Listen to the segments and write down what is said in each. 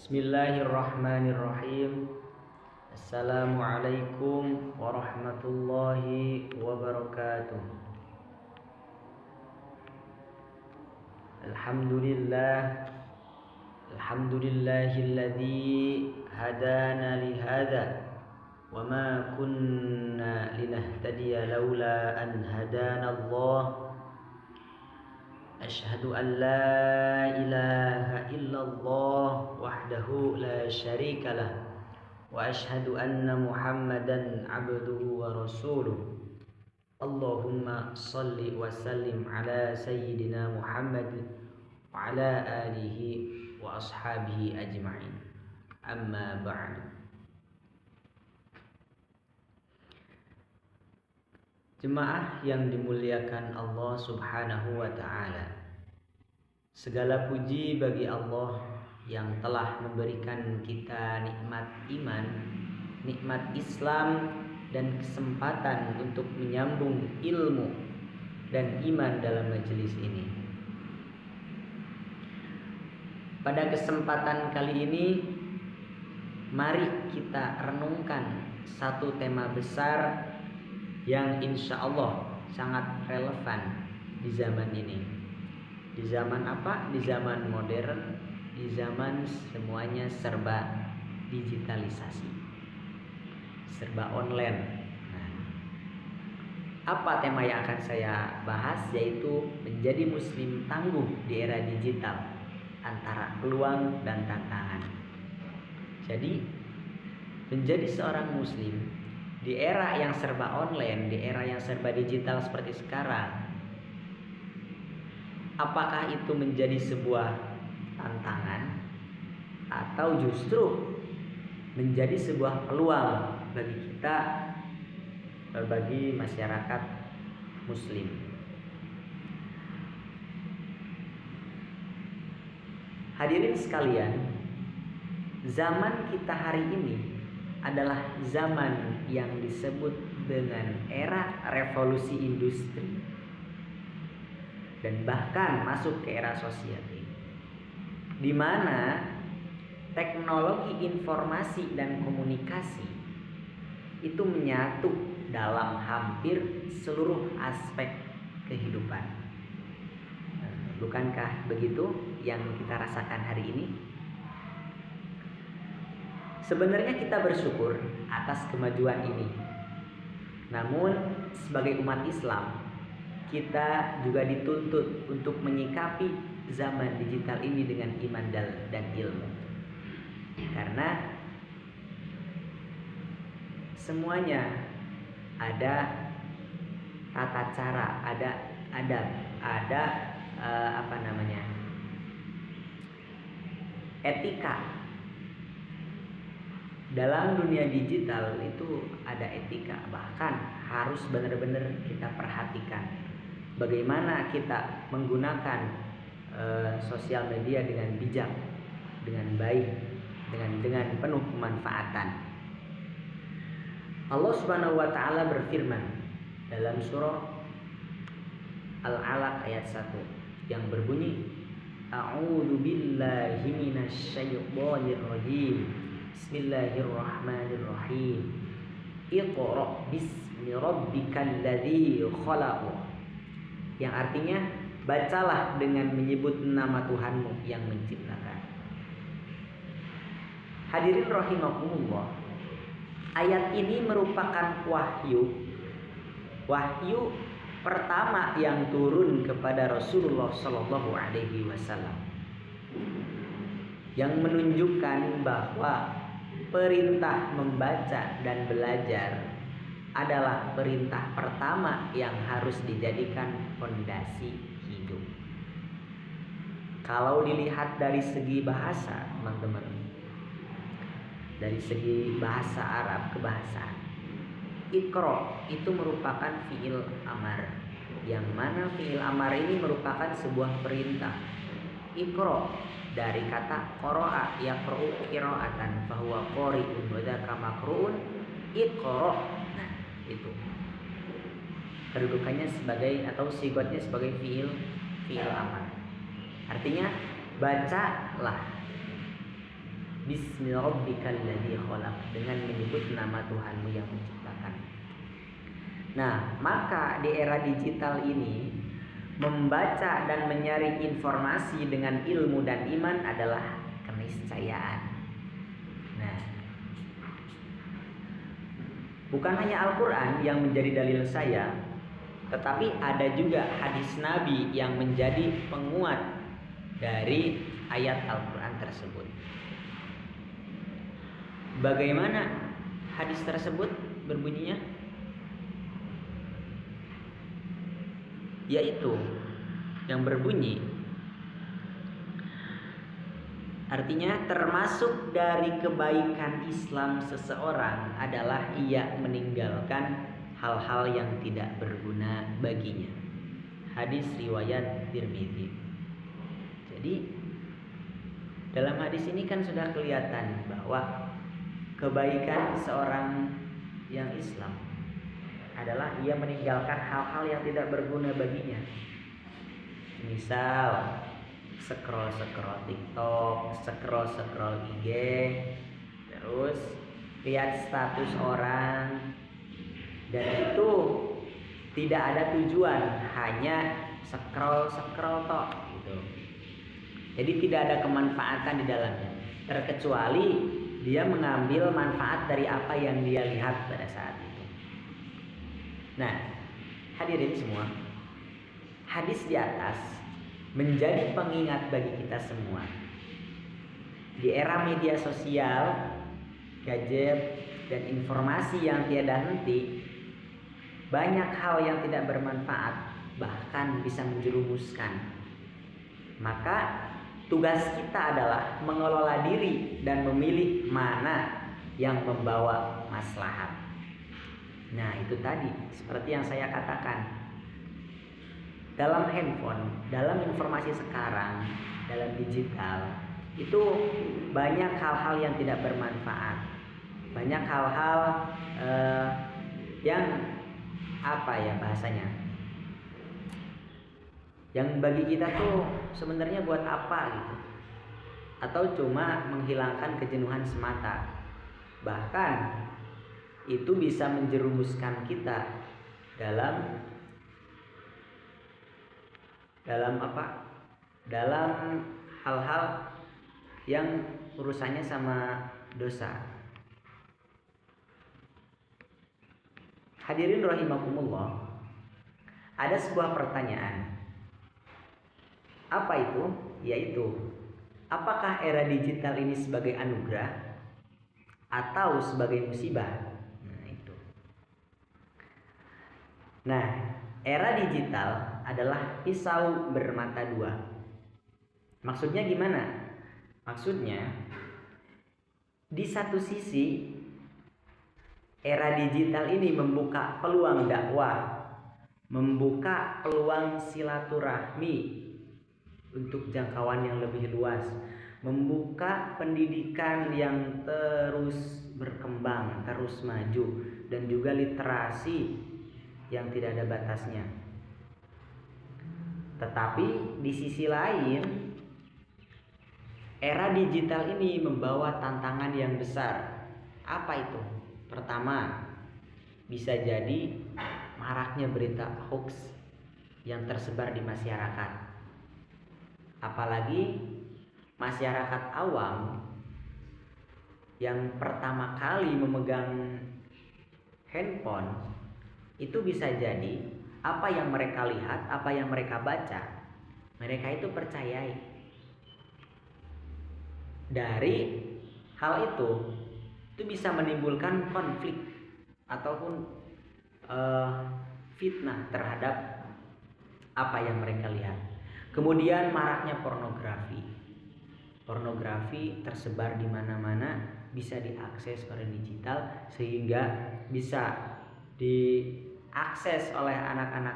Bismillahirrahmanirrahim. Assalamualaikum warahmatullahi wabarakatuh. Alhamdulillahilladzi hadana li hadza wa ma kunna linahtadiya laula an hadana Allah. Asyhadu an la ilaha illallah wahdahu la syarikalah wa asyhadu anna Muhammadan abduhu wa rasuluh. Allahumma salli wa sallim ala sayyidina Muhammad wa ala alihi wa ashabihi ajma'in. Amma ba'du. Jemaah yang dimuliakan Allah Subhanahu wa ta'ala, segala puji bagi Allah yang telah memberikan kita nikmat iman, nikmat Islam, dan kesempatan untuk menyambung ilmu dan iman dalam majelis ini. Pada kesempatan kali ini, mari kita renungkan satu tema besar yang insya Allah sangat relevan di zaman ini. Di zaman apa? Di zaman modern, di zaman semuanya serba digitalisasi, serba online. Nah, apa tema yang akan saya bahas? Yaitu menjadi muslim tangguh di era digital, antara peluang dan tantangan. Jadi menjadi seorang muslim di era yang serba online, di era yang serba digital seperti sekarang, apakah itu menjadi sebuah tantangan atau justru menjadi sebuah peluang bagi kita, bagi masyarakat muslim? Hadirin sekalian, zaman kita hari ini adalah zaman yang disebut dengan era revolusi industri dan bahkan masuk ke era sosial, di mana teknologi informasi dan komunikasi itu menyatu dalam hampir seluruh aspek kehidupan. Bukankah begitu yang kita rasakan hari ini? Sebenarnya kita bersyukur atas kemajuan ini. Namun sebagai umat Islam, kita juga dituntut untuk menyikapi zaman digital ini dengan iman dan ilmu. Karena semuanya ada tata cara, ada adab, ada etika. Dalam dunia digital itu ada etika, bahkan harus benar-benar kita perhatikan bagaimana kita menggunakan sosial media dengan bijak, dengan baik, dengan penuh kemanfaatan. Allah Subhanahu wa taala berfirman dalam surah Al-Alaq ayat 1 yang berbunyi, A'udzu billahi minasy syaithanir rajim. Bismillahirrahmanirrahim. Iqra bismi rabbikal ladzi khalaq. Yang artinya, bacalah dengan menyebut nama Tuhanmu yang menciptakan. Hadirin rahimakumullah, ayat ini merupakan wahyu pertama yang turun kepada Rasulullah Shallallahu Alaihi Wasallam, yang menunjukkan bahwa perintah membaca dan belajar adalah perintah pertama yang harus dijadikan fondasi hidup. Kalau dilihat dari segi bahasa, teman-teman, dari segi bahasa Arab, kebahasaan, Iqra itu merupakan fiil amar, yang mana fiil amar ini merupakan sebuah perintah. Iqra dari kata qara'a yaqra'u qira'atan fahuwa qari'un wa dzaka maqru'un iqra. Nah, itu kedudukannya sebagai atau sigotnya sebagai fiil amar. Artinya bacalah. Bismi rabbikal ladzi khalaq, dengan menyebut nama Tuhanmu yang menciptakan. Nah, maka di era digital ini membaca dan menyaring informasi dengan ilmu dan iman adalah keniscayaan. Nah, bukan hanya Al-Quran yang menjadi dalil saya, tetapi ada juga hadis Nabi yang menjadi penguat dari ayat Al-Quran tersebut. Bagaimana hadis tersebut berbunyinya? Yaitu yang berbunyi, artinya termasuk dari kebaikan Islam seseorang adalah ia meninggalkan hal-hal yang tidak berguna baginya. Hadis riwayat Tirmidzi. Jadi dalam hadis ini kan sudah kelihatan bahwa kebaikan seorang yang Islam adalah ia meninggalkan hal-hal yang tidak berguna baginya. Misal scroll TikTok, scroll IG, terus lihat status orang, dan itu tidak ada tujuan, hanya scroll tok gitu. Jadi tidak ada kemanfaatan di dalamnya, terkecuali dia mengambil manfaat dari apa yang dia lihat pada saat itu. Nah, hadirin semua, hadis di atas menjadi pengingat bagi kita semua. Di era media sosial, gadget, dan informasi yang tiada henti, banyak hal yang tidak bermanfaat, bahkan bisa menjerumuskan. Maka tugas kita adalah mengelola diri dan memilih mana yang membawa maslahat. Nah, itu tadi seperti yang saya katakan. Dalam handphone, dalam informasi sekarang, dalam digital, itu banyak hal-hal yang tidak bermanfaat. Banyak hal-hal yang apa ya bahasanya, yang bagi kita tuh sebenarnya buat apa gitu, atau cuma menghilangkan kejenuhan semata. Bahkan itu bisa menjerumuskan kita dalam apa? Dalam hal-hal yang urusannya sama dosa. Hadirin rahimakumullah, ada sebuah pertanyaan. Apa itu? Yaitu, apakah era digital ini sebagai anugerah atau sebagai musibah? Nah, itu. Nah, era digital adalah pisau bermata dua. Maksudnya gimana? Maksudnya, di satu sisi era digital ini membuka peluang dakwah, membuka peluang silaturahmi untuk jangkauan yang lebih luas, membuka pendidikan yang terus berkembang, terus maju, dan juga literasi yang tidak ada batasnya. Tetapi di sisi lain, era digital ini membawa tantangan yang besar. Apa itu? Pertama, bisa jadi maraknya berita hoax yang tersebar di masyarakat. Apalagi masyarakat awam yang pertama kali memegang handphone, itu bisa jadi apa yang mereka lihat, apa yang mereka baca, mereka itu percayai. Dari hal itu bisa menimbulkan konflik ataupun fitnah terhadap apa yang mereka lihat. Kemudian maraknya pornografi tersebar di mana-mana, bisa diakses oleh digital, sehingga bisa diakses oleh anak-anak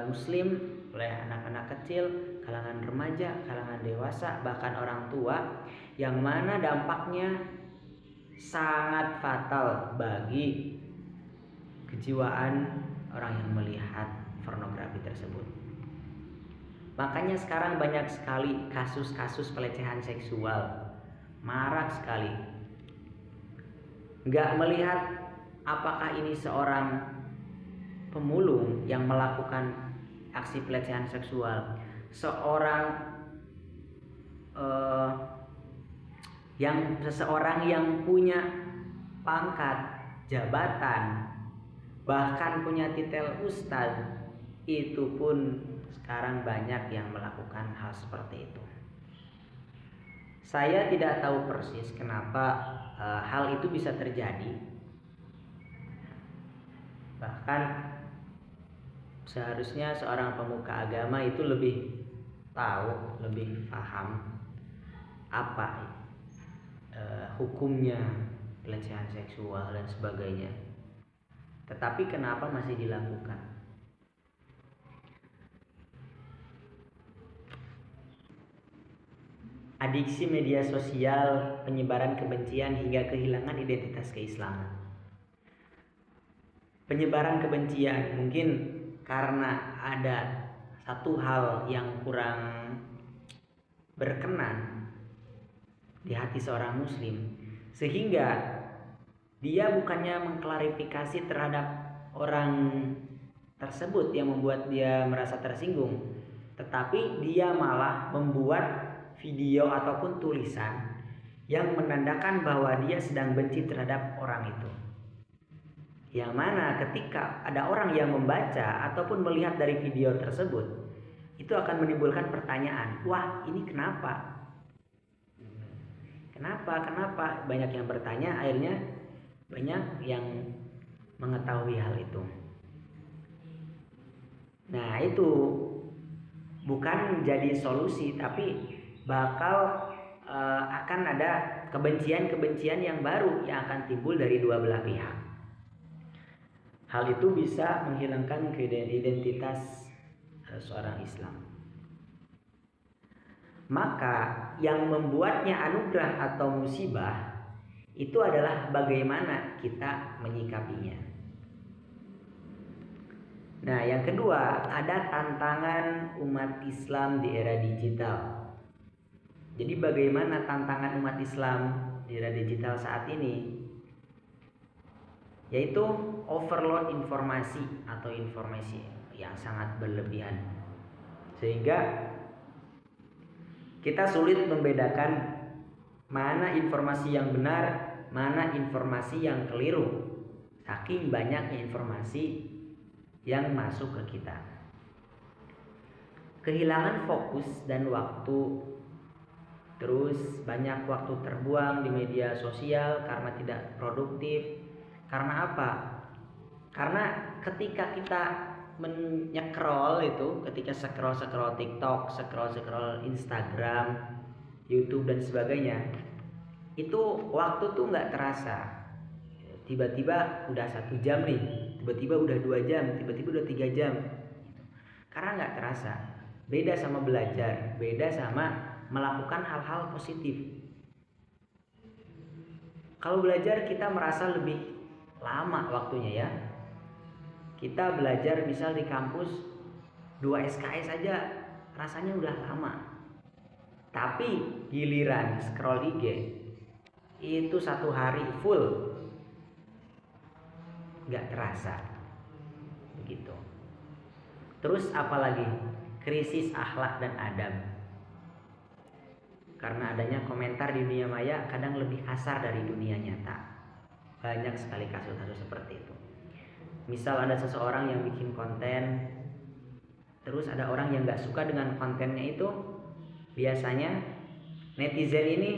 muslim, oleh anak-anak kecil, kalangan remaja, kalangan dewasa, bahkan orang tua, yang mana dampaknya sangat fatal bagi kejiwaan orang yang melihat pornografi tersebut. Makanya sekarang banyak sekali kasus-kasus pelecehan seksual, marak sekali. Nggak melihat apakah ini seorang pemulung yang melakukan aksi pelecehan seksual, seseorang yang punya pangkat, jabatan, bahkan punya titel ustadz, itu pun sekarang banyak yang melakukan hal seperti itu. Saya tidak tahu persis kenapa hal itu bisa terjadi. Bahkan seharusnya seorang pemuka agama itu lebih tahu, lebih paham apa hukumnya pelecehan seksual dan sebagainya. Tetapi kenapa masih dilakukan? Adiksi media sosial, penyebaran kebencian hingga kehilangan identitas keislaman. Penyebaran kebencian mungkin karena ada satu hal yang kurang berkenan di hati seorang muslim, sehingga dia bukannya mengklarifikasi terhadap orang tersebut yang membuat dia merasa tersinggung, tetapi dia malah membuat video ataupun tulisan yang menandakan bahwa dia sedang benci terhadap orang itu. Yang mana ketika ada orang yang membaca ataupun melihat dari video tersebut, itu akan menimbulkan pertanyaan, wah ini kenapa? Kenapa? Banyak yang bertanya, akhirnya banyak yang mengetahui hal itu. Nah, itu bukan menjadi solusi, tapi bakal akan ada kebencian-kebencian yang baru yang akan timbul dari dua belah pihak. Hal itu bisa menghilangkan identitas seorang Islam. Maka yang membuatnya anugerah atau musibah itu adalah bagaimana kita menyikapinya. Nah, yang kedua, ada tantangan umat Islam di era digital. Jadi bagaimana tantangan umat Islam di era digital saat ini? Yaitu overload informasi atau informasi yang sangat berlebihan. Sehingga kita sulit membedakan mana informasi yang benar, mana informasi yang keliru. Saking banyaknya informasi yang masuk ke kita. Kehilangan fokus dan waktu, terus banyak waktu terbuang di media sosial karena tidak produktif. Karena apa? Karena ketika kita menyekrol itu, ketika scroll TikTok, scroll Instagram, YouTube dan sebagainya, itu waktu tuh nggak terasa. Tiba-tiba udah 1 jam nih, tiba-tiba udah 2 jam, tiba-tiba udah 3 jam. Karena nggak terasa. Beda sama belajar, beda sama melakukan hal-hal positif. Kalau belajar kita merasa lebih lama waktunya ya. Kita belajar misal di kampus 2 SKS aja rasanya udah lama. Tapi giliran scroll IG itu 1 hari full, nggak terasa. Begitu. Terus apalagi? Krisis akhlak dan adab. Karena adanya komentar di dunia maya kadang lebih kasar dari dunia nyata. Banyak sekali kasus-kasus seperti itu. Misal ada seseorang yang bikin konten, terus ada orang yang gak suka dengan kontennya itu, biasanya netizen ini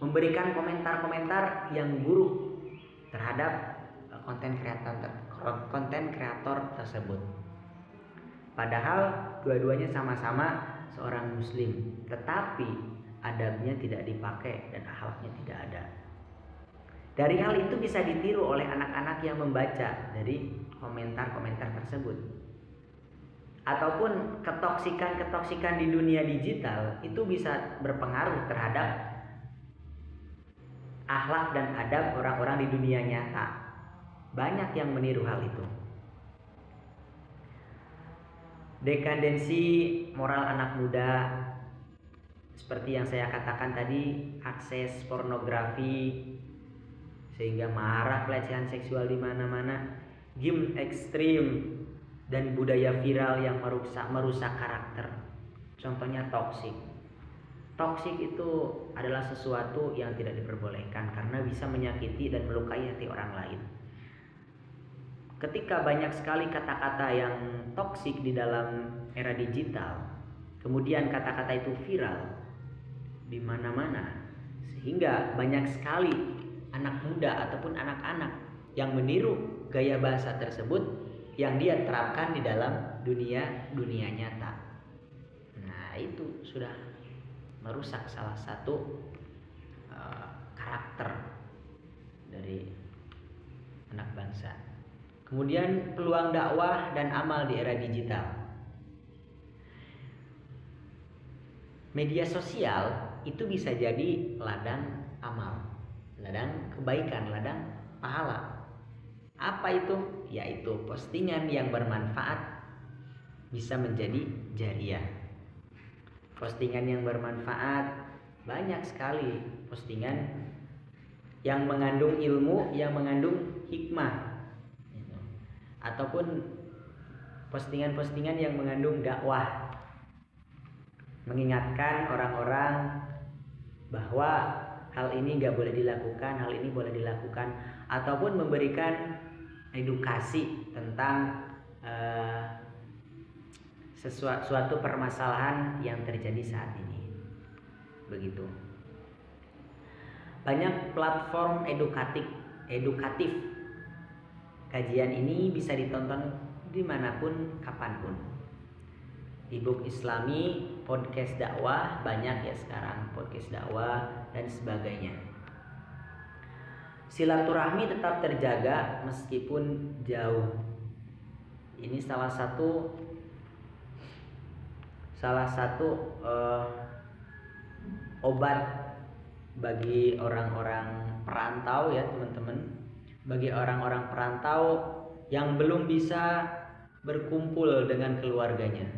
memberikan komentar-komentar yang buruk terhadap konten kreator tersebut. Padahal dua-duanya sama-sama seorang muslim, tetapi adabnya tidak dipakai dan akhlaknya tidak ada. Dari hal itu bisa ditiru oleh anak-anak yang membaca dari komentar-komentar tersebut. Ataupun ketoksikan di dunia digital itu bisa berpengaruh terhadap akhlak dan adab orang-orang di dunia nyata. Banyak yang meniru hal itu. Dekadensi moral anak muda seperti yang saya katakan tadi, akses pornografi sehingga marak pelecehan seksual di mana-mana, game ekstrim, dan budaya viral yang merusak karakter. Contohnya toksik. Toksik itu adalah sesuatu yang tidak diperbolehkan karena bisa menyakiti dan melukai hati orang lain. Ketika banyak sekali kata-kata yang toksik di dalam era digital, kemudian kata-kata itu viral di mana-mana, sehingga banyak sekali anak muda ataupun anak-anak yang meniru gaya bahasa tersebut yang dia terapkan di dalam dunia nyata. Nah, itu sudah merusak salah satu karakter dari anak bangsa. Kemudian peluang dakwah dan amal di era digital. Media sosial itu bisa jadi ladang amal, ladang kebaikan, ladang pahala. Apa itu? Yaitu postingan yang bermanfaat bisa menjadi jariah. Postingan yang bermanfaat banyak sekali, postingan yang mengandung ilmu, yang mengandung hikmah, ataupun postingan-postingan yang mengandung dakwah, mengingatkan orang-orang bahwa hal ini gak boleh dilakukan, hal ini boleh dilakukan, ataupun memberikan edukasi tentang suatu permasalahan yang terjadi saat ini. Begitu. Banyak platform edukatif. Kajian ini bisa ditonton dimanapun, kapanpun. E-book Islami, podcast dakwah, banyak ya sekarang podcast dakwah dan sebagainya. Silaturahmi tetap terjaga meskipun jauh. Ini salah satu obat bagi orang-orang perantau ya teman-teman. Bagi orang-orang perantau yang belum bisa berkumpul dengan keluarganya.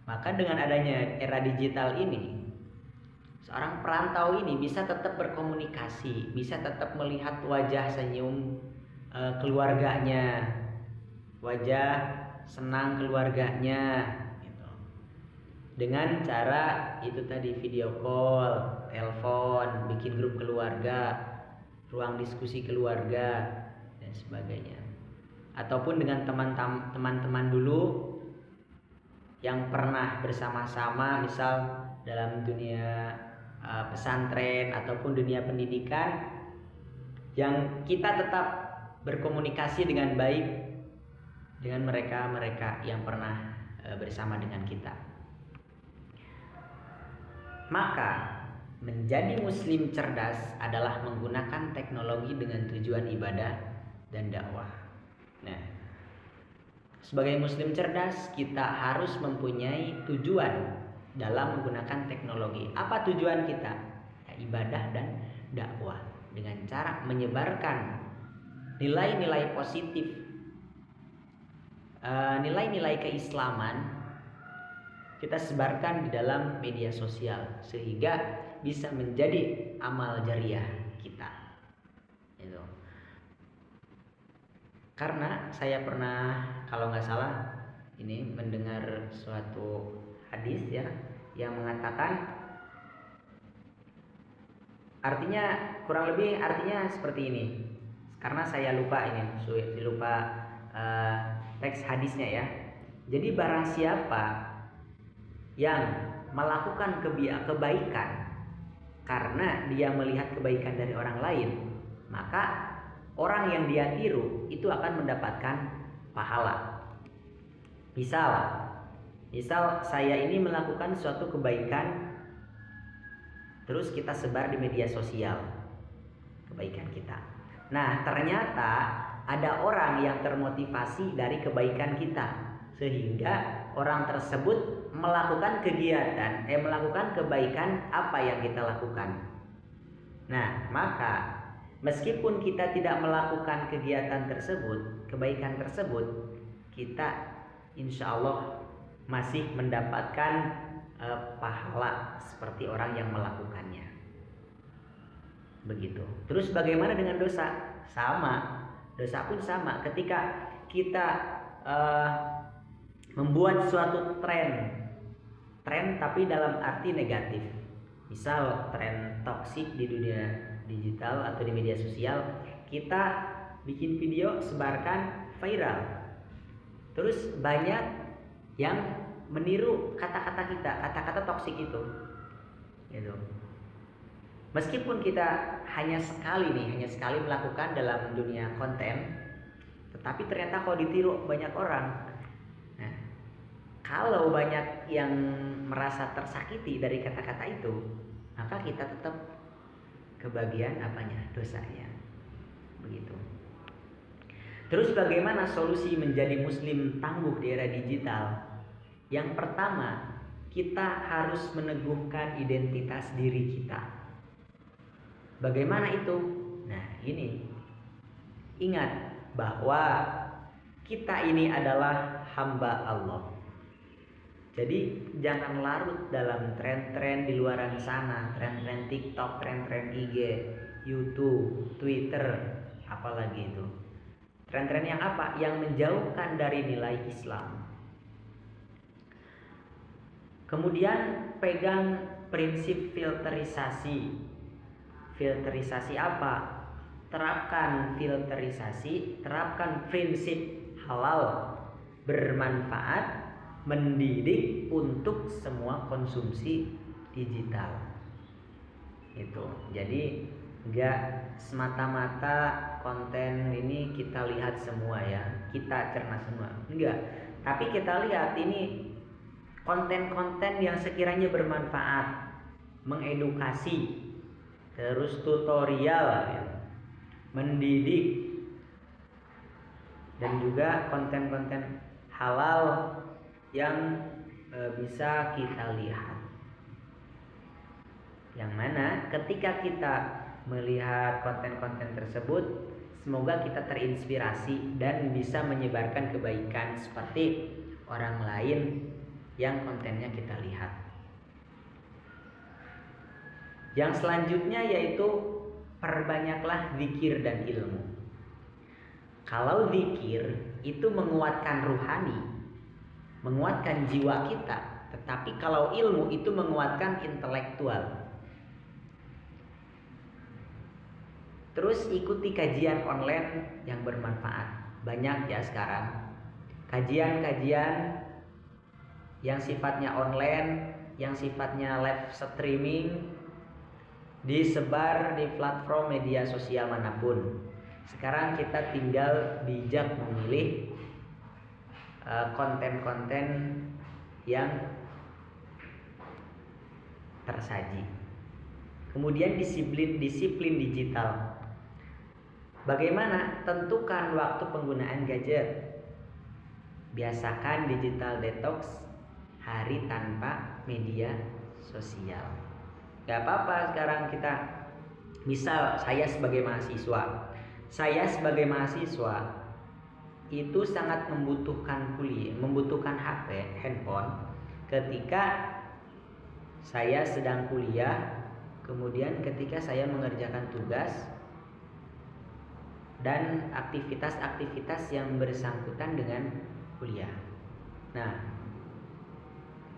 Maka dengan adanya era digital ini, seorang perantau ini bisa tetap berkomunikasi, bisa tetap melihat wajah senyum keluarganya, wajah senang keluarganya gitu. Dengan cara itu tadi, video call, telepon, bikin grup keluarga, ruang diskusi keluarga dan sebagainya. Ataupun dengan teman-teman dulu yang pernah bersama-sama, misal dalam dunia pesantren ataupun dunia pendidikan, yang kita tetap berkomunikasi dengan baik dengan mereka yang pernah bersama dengan kita. Maka menjadi muslim cerdas adalah menggunakan teknologi dengan tujuan ibadah dan dakwah. Nah, sebagai muslim cerdas kita harus mempunyai tujuan dalam menggunakan teknologi. Apa tujuan kita? Ya, ibadah dan dakwah dengan cara menyebarkan nilai-nilai positif, nilai-nilai keislaman kita sebarkan di dalam media sosial sehingga bisa menjadi amal jariah kita. Itu. Karena saya pernah, kalau nggak salah, ini mendengar suatu hadis ya yang mengatakan, kurang lebih artinya seperti ini. Karena saya lupa teks hadisnya ya. Jadi barang siapa yang melakukan kebaikan karena dia melihat kebaikan dari orang lain, maka orang yang dia tiru itu akan mendapatkan pahala. Misal saya ini melakukan suatu kebaikan, terus kita sebar di media sosial kebaikan kita. Nah, ternyata ada orang yang termotivasi dari kebaikan kita, sehingga orang tersebut melakukan melakukan kebaikan apa yang kita lakukan. Nah, maka meskipun kita tidak melakukan kegiatan tersebut, kebaikan tersebut, kita insya Allah masih mendapatkan pahala seperti orang yang melakukannya. Begitu. Terus bagaimana dengan dosa? Sama. Dosa pun sama. Ketika kita membuat suatu tren tapi dalam arti negatif. Misal tren toksik di dunia digital atau di media sosial, kita bikin video, sebarkan, viral. Terus banyak yang meniru kata-kata kita, kata-kata toksik itu. Gitu. Meskipun kita hanya sekali melakukan dalam dunia konten, tetapi ternyata kalau ditiru banyak orang. Nah, kalau banyak yang merasa tersakiti dari kata-kata itu, maka kita tetap kebagian dosanya. Begitu. Terus bagaimana solusi menjadi muslim tangguh di era digital? Yang pertama, kita harus meneguhkan identitas diri kita. Bagaimana itu? Nah, ini. Ingat bahwa kita ini adalah hamba Allah. Jadi jangan larut dalam tren-tren di luar sana, tren-tren TikTok, tren-tren IG, YouTube, Twitter, apalagi itu. Tren-tren yang apa? Yang menjauhkan dari nilai Islam. Kemudian pegang prinsip filterisasi. Filterisasi apa? Terapkan filterisasi, terapkan prinsip halal, bermanfaat, mendidik untuk semua konsumsi digital. Itu. Jadi enggak semata-mata konten ini kita lihat semua ya, kita cerna semua. Enggak. Tapi kita lihat ini konten-konten yang sekiranya bermanfaat, mengedukasi, terus tutorial ya, mendidik, dan juga konten-konten halal yang bisa kita lihat. Yang mana ketika kita melihat konten-konten tersebut, semoga kita terinspirasi dan bisa menyebarkan kebaikan seperti orang lain yang kontennya kita lihat. Yang selanjutnya yaitu perbanyaklah zikir dan ilmu. Kalau zikir itu menguatkan ruhani, menguatkan jiwa kita, tetapi kalau ilmu itu menguatkan intelektual. Terus ikuti kajian online yang bermanfaat. Banyak ya sekarang kajian-kajian yang sifatnya online, yang sifatnya live streaming, disebar di platform media sosial manapun. Sekarang kita tinggal bijak memilih konten-konten yang tersaji. Kemudian disiplin digital. Bagaimana? Tentukan waktu penggunaan gadget. Biasakan digital detox, hari tanpa media sosial. Gak apa-apa sekarang kita, misal saya sebagai mahasiswa itu sangat membutuhkan HP, handphone ketika saya sedang kuliah, kemudian ketika saya mengerjakan tugas dan aktivitas-aktivitas yang bersangkutan dengan kuliah. Nah,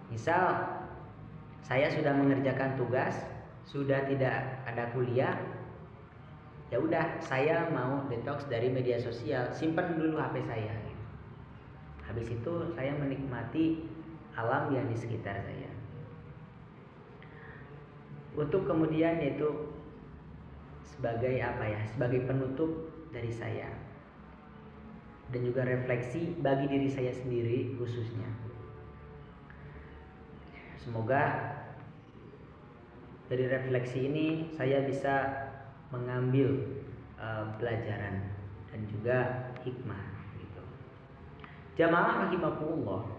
misal saya sudah mengerjakan tugas, sudah tidak ada kuliah, ya udah saya mau detox dari media sosial, simpan dulu HP saya. Habis itu saya menikmati alam yang di sekitar saya. Untuk kemudian yaitu sebagai penutup dari saya dan juga refleksi bagi diri saya sendiri khususnya. Semoga dari refleksi ini saya bisa mengambil pelajaran dan juga hikmah gitu. Jamaah rahimakumullah,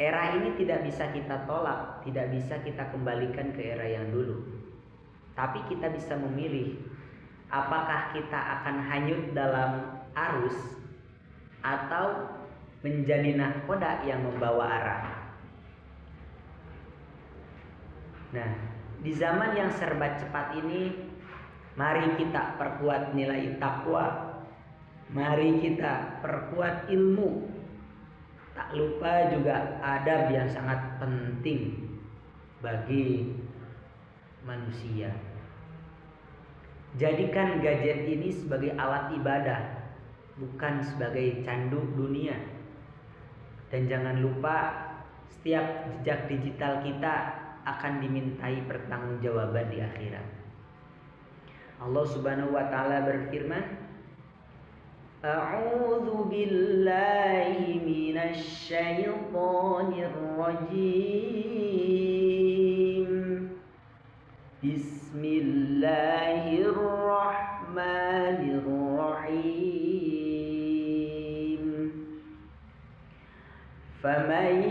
era ini tidak bisa kita tolak, tidak bisa kita kembalikan ke era yang dulu. Tapi kita bisa memilih apakah kita akan hanyut dalam arus atau menjadi nahkoda yang membawa arah. Nah, di zaman yang serba cepat ini, mari kita perkuat nilai takwa. Mari kita perkuat ilmu. Tak lupa juga adab yang sangat penting bagi manusia. Jadikan gadget ini sebagai alat ibadah, bukan sebagai candu dunia. Dan jangan lupa setiap jejak digital kita akan dimintai pertanggungjawaban di akhirat. Allah Subhanahu wa taala berfirman, A'udzu billahi minasy syaithanir rajim. Bismillahirrahmanirrahim. Faman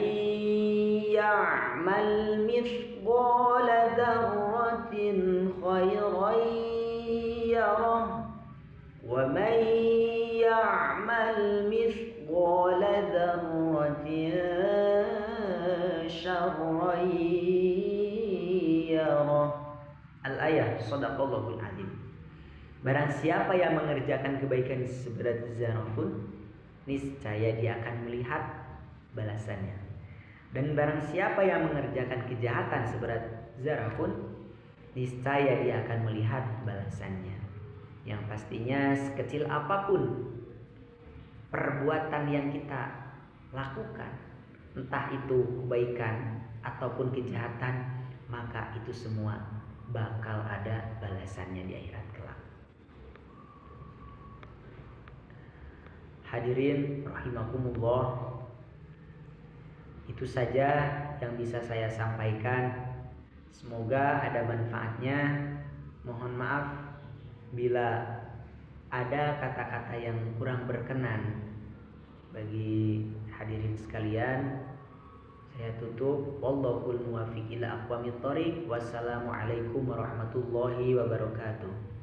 ya'mal mithqala dzarratin khairan yarah wa man ya'mal mithqala dzarratin syarran yarah. Al-ayah, shadaqallahul adzim. Barang siapa yang mengerjakan kebaikan seberat zarah pun, niscaya dia akan melihat balasannya. Dan barang siapa yang mengerjakan kejahatan seberat zarah pun, niscaya dia akan melihat balasannya. Yang pastinya sekecil apapun perbuatan yang kita lakukan, entah itu kebaikan ataupun kejahatan, maka itu semua bakal ada balasannya di akhirat kelak. Hadirin rahimakumullah, itu saja yang bisa saya sampaikan. Semoga ada manfaatnya. Mohon maaf bila ada kata-kata yang kurang berkenan bagi hadirin sekalian. Saya tutup. Wallahul muwaffiq ila aqwamit thoriq. Wassalamualaikum warahmatullahi wabarakatuh.